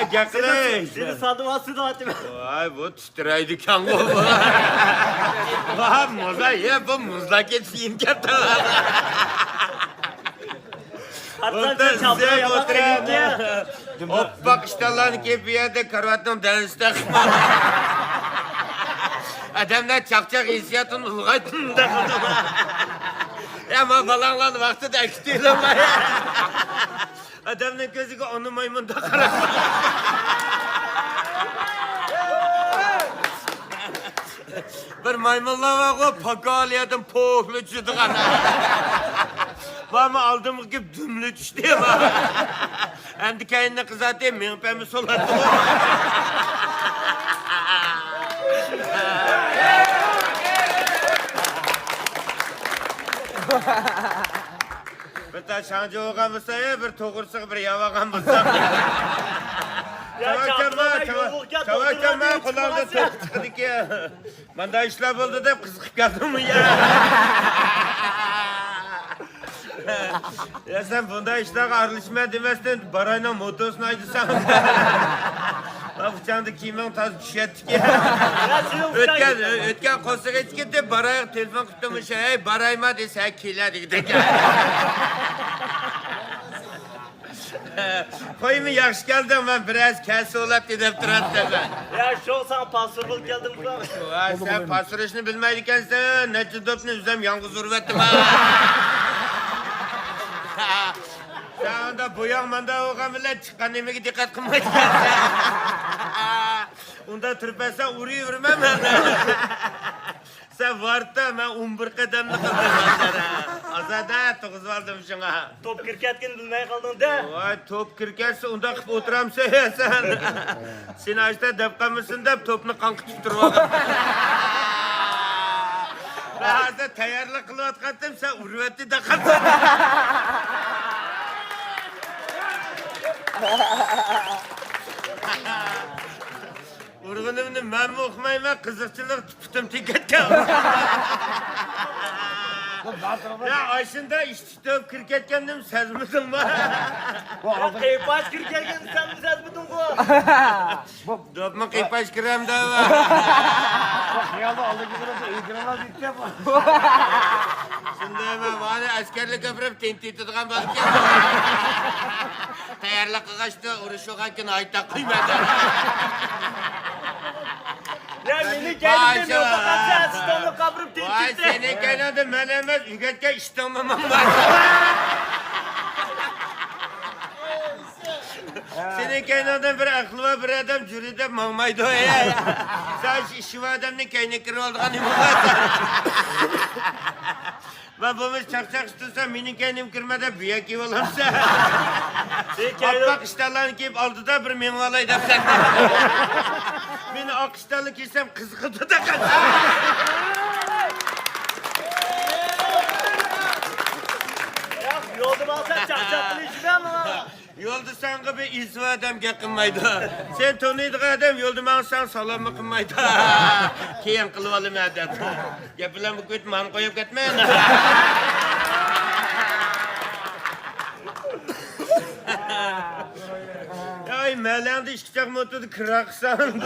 Yaklaşık. Seni sandım aslında Hatim. Vay bu titreydi kan bu. Vay muza ye bu muzla geçeyim kaptan. Hatta sen çabaya yamak edin Hop bak işte lan ki bir yerde karvatın denizde. Adamlar çakçak hissiyatın ulgaytında kaldı. Ama falan lan vakti de ektiği ama ya. Adamın gözü onu maymunda karar. Bir maymunlar var o pakaliyetin pohlu çıktı ana. Bana aldım gibi dümlü düştü ama. Hem de kendine kızartayım minpemi solattı. Bir tane şancı olgan bulsa ya, bir toğursuq bir yavagan bulsa. Çavaşama kulağımda top çıktı ki. Banda işler oldu da kızık geldim mi ya? Ya sen bunda işler arılışmaya demezsen barayla motosunu aydısan. Bak uçağında kimin taz düşettik ya. Ötken kosuq etkide baraya telefon kutumuş. Hey barayma dese kila dedik. Koyumu yaxşı geldim ben biraz kelse olap dedip duratdım ben. Ya şu olsan pasör bulup geldim buradan. Vay sen pasör işini bilmeydikensen nece dopunu üzem yalnız urvettim ha. Sen onda boyağmanda oğan bile çıkan emeği dikkat kılmaydı. Onda tırpesa uğruyu vurmam ben. Sen vardı ben 11 kademli kıldım. Azada 9 aldım şuna. Top kirketkin bilmeye kaldın de. Vay top kirketse onda kıp oturamsa ya sen. Sen açta depkamısın da topunu kankı tuturuyor. Ben hazır tayarlı kılıvat kattım sen urveti de kattın. Urgunumunu ben mi okumayayım ben kızıkçılık tutum tiketim. Ya aşında işte kriket kendim sezmedim mi? Ya kıypaş kirketkin sen mi ses bütün bu? Dopma kıypaş kirem de var. Kıyalda aldı gibi ilgilenmez gitti yapma. Şimdi hemen bana askerlik yapıp tenti tutkan balık yapıp. Tayarlık kaçtı, uğraş yokken ayta kıymadı. Ya beni kendimden yolda kaçsa stonu kapırıp Vay tenti. seni kenarda menemez, ügetken iştememem var. Senin kenardan bir aklı var, bir adam cürüde mağmaydı o ya. Sen şu adamın kendine kırı olduğunu mu var? Ben bunu çakçak istiyorsan benim kendim kırmada büyük ev olursa. Bak işlerlerini giyip aldı da bir menvalaydı sen. Beni akışlarını giysem kızgıdı da kaçar. Ya yolda alsan çakçaklı işine ama. Yolda sen gibi izvi adam yakınmaydı. Sen tanıydık adam yolda ben sana salamı kılmaydı. Keyin kılıp alayım adam. Yapılan bu kötü man koyup gitmeyin. Ay meleğinde işkicek motoru kıraksan.